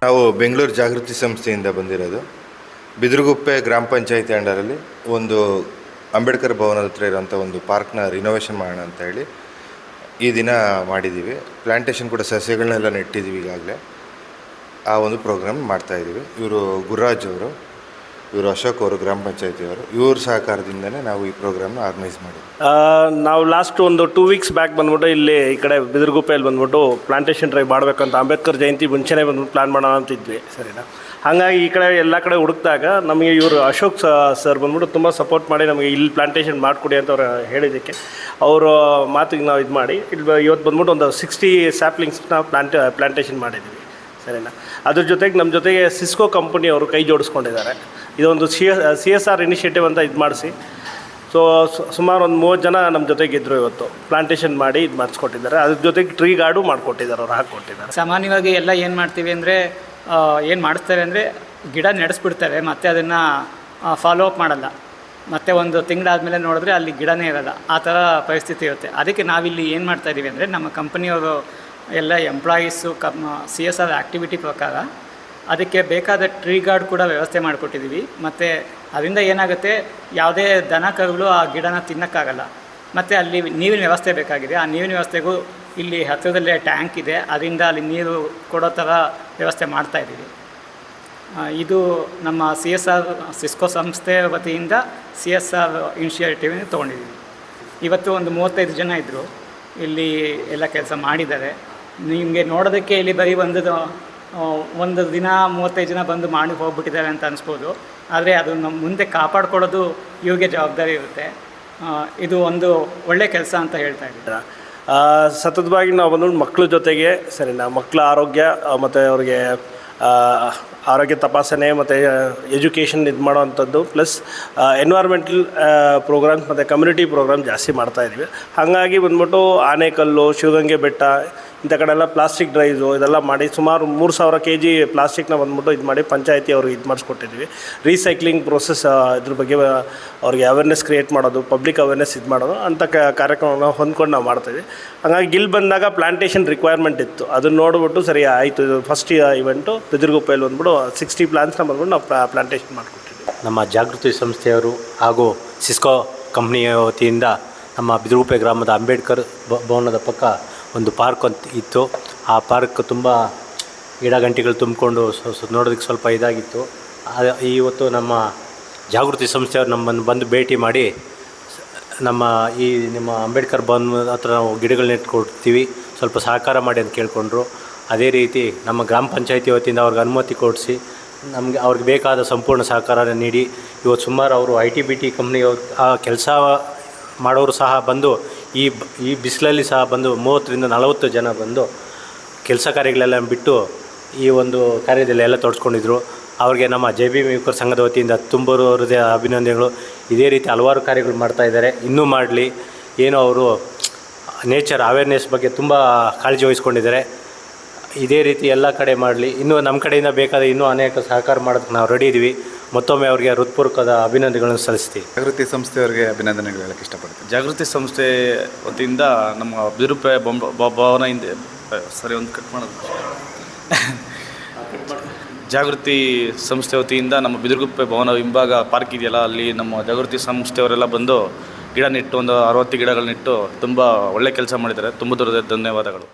ನಾವು ಬೆಂಗಳೂರು ಜಾಗೃತಿ ಸಂಸ್ಥೆಯಿಂದ ಬಂದಿರೋದು. ಬಿದಿರುಗುಪ್ಪೆ ಗ್ರಾಮ ಪಂಚಾಯತಿ ಅಂಡರಲ್ಲಿ ಒಂದು ಅಂಬೇಡ್ಕರ್ ಭವನದ ಹತ್ರ ಇರೋಂಥ ಒಂದು ಪಾರ್ಕ್ನ ರಿನೋವೇಷನ್ ಮಾಡೋಣ ಅಂತ ಹೇಳಿ ಈ ದಿನ ಮಾಡಿದ್ದೀವಿ. ಪ್ಲ್ಯಾಂಟೇಷನ್ ಕೂಡ ಸಸ್ಯಗಳನ್ನೆಲ್ಲ ನೆಟ್ಟಿದ್ದೀವಿ ಈಗಾಗಲೇ. ಆ ಒಂದು ಪ್ರೋಗ್ರಾಮ್ ಮಾಡ್ತಾಯಿದ್ದೀವಿ. ಇವರು ಗುರುರಾಜ್ ಅವರು, ಇವರು ಅಶೋಕ್ ಅವರು, ಗ್ರಾಮ ಪಂಚಾಯತಿಯವರು, ಇವ್ರ ಸಹಕಾರದಿಂದನೇ ನಾವು ಈ ಪ್ರೋಗ್ರಾಮ್ನ ಆರ್ಗನೈಸ್ ಮಾಡಿದ್ವಿ. ನಾವು ಲಾಸ್ಟ್ ಒಂದು 2 ವೀಕ್ಸ್ ಬ್ಯಾಕ್ ಬಂದ್ಬಿಟ್ಟು ಇಲ್ಲಿ ಈ ಕಡೆ ಬಿದಿರುಗುಪ್ಪೆಯಲ್ಲಿ ಬಂದ್ಬಿಟ್ಟು ಪ್ಲಾಂಟೇಷನ್ ಡ್ರೈವ್ ಮಾಡಬೇಕಂತ ಅಂಬೇಡ್ಕರ್ ಜಯಂತಿ ಮುಂಚೆನೇ ಬಂದ್ಬಿಟ್ಟು ಪ್ಲ್ಯಾನ್ ಮಾಡೋಣ ಅಂತಿದ್ವಿ. ಸರಿನಾ? ಹಾಗಾಗಿ ಈ ಕಡೆ ಎಲ್ಲ ಕಡೆ ಹುಡುಕಿದಾಗ ನಮಗೆ ಇವರು ಅಶೋಕ್ ಸರ್ ಬಂದ್ಬಿಟ್ಟು ತುಂಬ ಸಪೋರ್ಟ್ ಮಾಡಿ ನಮಗೆ ಇಲ್ಲಿ ಪ್ಲಾಂಟೇಷನ್ ಮಾಡಿಕೊಡಿ ಅಂತ ಅವ್ರು ಹೇಳಿದ್ದಕ್ಕೆ ಅವರು ಮಾತಿಗೆ ನಾವು ಇದು ಮಾಡಿ ಇಲ್ಲಿ ಇವತ್ತು ಬಂದ್ಬಿಟ್ಟು ಒಂದು 60 ಸ್ಯಾಪ್ಲಿಂಗ್ಸ್ನ ಪ್ಲಾಂಟೇಷನ್ ಮಾಡಿದ್ದೀವಿ. ಸರಿನಾ? ಅದ್ರ ಜೊತೆಗೆ ನಮ್ಮ ಜೊತೆಗೆ ಸಿಸ್ಕೋ ಕಂಪನಿಯವರು ಕೈ ಜೋಡಿಸ್ಕೊಂಡಿದ್ದಾರೆ. ಇದೊಂದು CSR ಇನಿಷಿಯೇಟಿವ್ ಅಂತ ಇದು ಮಾಡಿಸಿ ಸುಮಾರು ಒಂದು 30 ಜನ ನಮ್ಮ ಜೊತೆಗೆ ಇದ್ದರು. ಇವತ್ತು ಪ್ಲಾಂಟೇಷನ್ ಮಾಡಿ ಇದು ಮಾಡಿಸ್ಕೊಟ್ಟಿದ್ದಾರೆ. ಅದ್ರ ಜೊತೆಗೆ ಟ್ರೀ ಗಾರ್ಡು ಮಾಡಿಕೊಟ್ಟಿದ್ದಾರೆ, ಅವ್ರು ಹಾಕ್ಕೊಟ್ಟಿದ್ದಾರೆ. ಸಾಮಾನ್ಯವಾಗಿ ಎಲ್ಲ ಏನು ಮಾಡ್ತೀವಿ ಅಂದರೆ ಏನು ಮಾಡಿಸ್ತಾರೆ ಅಂದರೆ ಗಿಡ ನಡೆಸ್ಬಿಡ್ತಾರೆ, ಮತ್ತು ಅದನ್ನು ಫಾಲೋ ಅಪ್ ಮಾಡಲ್ಲ. ಮತ್ತು ಒಂದು ತಿಂಗಳಾದಮೇಲೆ ನೋಡಿದ್ರೆ ಅಲ್ಲಿ ಗಿಡನೇ ಇರೋಲ್ಲ, ಆ ಥರ ಪರಿಸ್ಥಿತಿ ಇರುತ್ತೆ. ಅದಕ್ಕೆ ನಾವಿಲ್ಲಿ ಏನು ಮಾಡ್ತಾಯಿದ್ದೀವಿ ಅಂದರೆ ನಮ್ಮ ಕಂಪನಿಯವರು ಎಲ್ಲ ಎಂಪ್ಲಾಯೀಸು CSR ಆ್ಯಕ್ಟಿವಿಟಿ ಪ್ರಕಾರ ಅದಕ್ಕೆ ಬೇಕಾದ ಟ್ರೀ ಗಾರ್ಡ್ ಕೂಡ ವ್ಯವಸ್ಥೆ ಮಾಡಿಕೊಟ್ಟಿದ್ದೀವಿ. ಮತ್ತು ಅದರಿಂದ ಏನಾಗುತ್ತೆ, ಯಾವುದೇ ದನ ಕರುಗಳು ಆ ಗಿಡನ ತಿನ್ನೋಕ್ಕಾಗಲ್ಲ. ಮತ್ತು ಅಲ್ಲಿ ನೀರಿನ ವ್ಯವಸ್ಥೆ ಬೇಕಾಗಿದೆ. ಆ ನೀರಿನ ವ್ಯವಸ್ಥೆಗೂ ಇಲ್ಲಿ ಹತ್ತಿರದಲ್ಲೇ ಟ್ಯಾಂಕ್ ಇದೆ, ಅದರಿಂದ ಅಲ್ಲಿ ನೀರು ಕೊಡೋ ಥರ ವ್ಯವಸ್ಥೆ ಮಾಡ್ತಾಯಿದ್ದೀವಿ. ಇದು ನಮ್ಮ CSR ಸಿಸ್ಕೋ ಸಂಸ್ಥೆ ವತಿಯಿಂದ CSR ಇನಿಷಿಯೇಟಿವ್ ತೊಗೊಂಡಿದ್ದೀವಿ. ಇವತ್ತು ಒಂದು 35 ಜನ ಇದ್ದರು, ಇಲ್ಲಿ ಎಲ್ಲ ಕೆಲಸ ಮಾಡಿದ್ದಾರೆ. ನಿಮಗೆ ನೋಡೋದಕ್ಕೆ ಇಲ್ಲಿ ಬರೀ ಒಂದು ದಿನ 35 ಜನ ಬಂದು ಮಾಡಿ ಹೋಗ್ಬಿಟ್ಟಿದ್ದಾರೆ ಅಂತ ಅನಿಸ್ಬೋದು. ಆದರೆ ಅದು ನಮ್ಮ ಮುಂದೆ ಕಾಪಾಡ್ಕೊಳ್ಳೋದು ಇವ್ರಿಗೆ ಜವಾಬ್ದಾರಿ ಇರುತ್ತೆ. ಇದು ಒಂದು ಒಳ್ಳೆ ಕೆಲಸ ಅಂತ ಹೇಳ್ತಾ ಇದ್ದೀರಾ. ಸತತವಾಗಿ ನಾವು ಬಂದು ಮಕ್ಕಳ ಜೊತೆಗೆ ಸರಿನಾ, ಮಕ್ಕಳ ಆರೋಗ್ಯ ಮತ್ತು ಅವ್ರಿಗೆ ಆರೋಗ್ಯ ತಪಾಸಣೆ ಮತ್ತು ಎಜುಕೇಷನ್ ಇದು ಮಾಡೋವಂಥದ್ದು, ಪ್ಲಸ್ ಎನ್ವೈರ್ಮೆಂಟಲ್ ಪ್ರೋಗ್ರಾಮ್ಸ್ ಮತ್ತು ಕಮ್ಯುನಿಟಿ ಪ್ರೋಗ್ರಾಮ್ ಜಾಸ್ತಿ ಮಾಡ್ತಾಯಿದ್ವಿ. ಹಾಗಾಗಿ ಬಂದ್ಬಿಟ್ಟು ಆನೆಕಲ್ಲು, ಶಿವಗಂಗೆ ಬೆಟ್ಟ ಇಂಥ ಕಡೆ ಎಲ್ಲ ಪ್ಲಾಸ್ಟಿಕ್ ಡ್ರೈವ್ಸು ಇದೆಲ್ಲ ಮಾಡಿ ಸುಮಾರು 3000 kg ಪ್ಲಾಸ್ಟಿಕ್ನ ಬಂದ್ಬಿಟ್ಟು ಇದು ಮಾಡಿ ಪಂಚಾಯತಿ ಅವ್ರಿಗೆ ಇದು ಮಾಡಿಸ್ಕೊಟ್ಟಿದ್ವಿ. ರೀಸೈಕ್ಲಿಂಗ್ ಪ್ರೋಸೆಸ್ ಇದ್ರ ಬಗ್ಗೆ ಅವ್ರಿಗೆ ಅವೇರ್ನೆಸ್ ಕ್ರಿಯೇಟ್ ಮಾಡೋದು, ಪಬ್ಲಿಕ್ ಅವೇರ್ನೆಸ್ ಇದು ಮಾಡೋದು ಅಂಥ ಕಾರ್ಯಕ್ರಮನ ಹೊಂದ್ಕೊಂಡು ನಾವು ಮಾಡ್ತೀವಿ. ಹಾಗಾಗಿ ಇಲ್ಲಿ ಬಂದಾಗ ಪ್ಲಾಂಟೇಷನ್ ರಿಕ್ವೈರ್ಮೆಂಟ್ ಇತ್ತು. ಅದನ್ನು ನೋಡಿಬಿಟ್ಟು ಸರಿ ಆಯಿತು, ಇದು ಫಸ್ಟ್ ಇವೆಂಟು ಬಿದಿರುಗುಪ್ಪೆಯಲ್ಲಿ ಬಂದ್ಬಿಟ್ಟು 60 ಪ್ಲಾಂಟ್ಸ್ನ ಬಂದ್ಬಿಟ್ಟು ನಾವು ಪ್ಲಾಂಟೇಷನ್ ಮಾಡಿಕೊಟ್ಟಿದ್ವಿ. ನಮ್ಮ ಜಾಗೃತಿ ಸಂಸ್ಥೆಯವರು ಹಾಗೂ ಸಿಸ್ಕೋ ಕಂಪ್ನಿಯ ವತಿಯಿಂದ ನಮ್ಮ ಬಿದಿರುಗುಪ್ಪೆ ಗ್ರಾಮದ ಅಂಬೇಡ್ಕರ್ ಭವನದ ಪಕ್ಕ ಒಂದು ಪಾರ್ಕ್ ಅಂತ ಇತ್ತು. ಆ ಪಾರ್ಕ್ ತುಂಬ ಗಿಡ ಗಂಟೆಗಳು ತುಂಬಿಕೊಂಡು ನೋಡೋದಕ್ಕೆ ಸ್ವಲ್ಪ ಇದಾಗಿತ್ತು. ಇವತ್ತು ನಮ್ಮ ಜಾಗೃತಿ ಸಂಸ್ಥೆಯವರು ನಮ್ಮನ್ನು ಬಂದು ಭೇಟಿ ಮಾಡಿ ನಿಮ್ಮ ಅಂಬೇಡ್ಕರ್ ಭವನ ಹತ್ರ ನಾವು ಗಿಡಗಳನ್ನ ಇಟ್ಕೊಡ್ತೀವಿ, ಸ್ವಲ್ಪ ಸಹಕಾರ ಮಾಡಿ ಅಂತ ಕೇಳಿಕೊಂಡ್ರು. ಅದೇ ರೀತಿ ನಮ್ಮ ಗ್ರಾಮ ಪಂಚಾಯತಿ ವತಿಯಿಂದ ಅವ್ರಿಗೆ ಅನುಮತಿ ಕೊಡಿಸಿ ಅವ್ರಿಗೆ ಬೇಕಾದ ಸಂಪೂರ್ಣ ಸಹಕಾರ ನೀಡಿ ಇವತ್ತು ಸುಮಾರು ಅವರು ITBT ಕಂಪ್ನಿಯವ್ರು ಆ ಕೆಲಸ ಮಾಡೋರು ಸಹ ಬಂದು ಈ ಬಿಸಿಲಲ್ಲಿ ಸಹ ಬಂದು 30ರಿಂದ 40 ಜನ ಬಂದು ಕೆಲಸ ಕಾರ್ಯಗಳೆಲ್ಲ ಬಿಟ್ಟು ಈ ಒಂದು ಕಾರ್ಯದಲ್ಲಿ ಎಲ್ಲ ತೊಡಸ್ಕೊಂಡಿದ್ರು. ಅವ್ರಿಗೆ ನಮ್ಮ JBM ಯುವಕರ ಸಂಘದ ವತಿಯಿಂದ ತುಂಬ ಹೃದಯ ಅಭಿನಂದನೆಗಳು. ಇದೇ ರೀತಿ ಹಲವಾರು ಕಾರ್ಯಗಳು ಮಾಡ್ತಾಯಿದ್ದಾರೆ, ಇನ್ನೂ ಮಾಡಲಿ. ಏನೋ ಅವರು ನೇಚರ್ ಅವೇರ್ನೆಸ್ ಬಗ್ಗೆ ತುಂಬ ಕಾಳಜಿ ವಹಿಸ್ಕೊಂಡಿದ್ದಾರೆ. ಇದೇ ರೀತಿ ಎಲ್ಲ ಕಡೆ ಮಾಡಲಿ. ಇನ್ನೂ ನಮ್ಮ ಕಡೆಯಿಂದ ಬೇಕಾದ ಇನ್ನೂ ಅನೇಕ ಸಹಕಾರ ಮಾಡೋದಕ್ಕೆ ನಾವು ರೆಡಿ ಇದ್ದೀವಿ. ಮತ್ತೊಮ್ಮೆ ಅವರಿಗೆ ಹೃತ್ಪೂರ್ವಕದ ಅಭಿನಂದನೆಗಳನ್ನು ಸಲ್ಲಿಸ್ತೀವಿ. ಜಾಗೃತಿ ಸಂಸ್ಥೆಯವರಿಗೆ ಅಭಿನಂದನೆಗಳು ಹೇಳಕ್ಕೆ ಇಷ್ಟಪಡ್ತೀನಿ. ಜಾಗೃತಿ ಸಂಸ್ಥೆ ವತಿಯಿಂದ ನಮ್ಮ ಬಿದಿರುಗುಪ್ಪೆ ಭವನ ಹಿಂದೆ ಒಂದು ಕಟ್ ಮಾಡೋದು ಜಾಗೃತಿ ಸಂಸ್ಥೆ ವತಿಯಿಂದ ನಮ್ಮ ಬಿದಿರುಗುಪ್ಪೆ ಭವನ ಹಿಂಭಾಗ ಪಾರ್ಕ್ ಇದೆಯಲ್ಲ, ಅಲ್ಲಿ ನಮ್ಮ ಜಾಗೃತಿ ಸಂಸ್ಥೆಯವರೆಲ್ಲ ಬಂದು ಗಿಡ ನೆಟ್ಟು ಒಂದು 60 ಗಿಡಗಳನ್ನಿಟ್ಟು ತುಂಬ ಒಳ್ಳೆ ಕೆಲಸ ಮಾಡಿದ್ದಾರೆ. ತುಂಬ ಧನ್ಯವಾದಗಳು.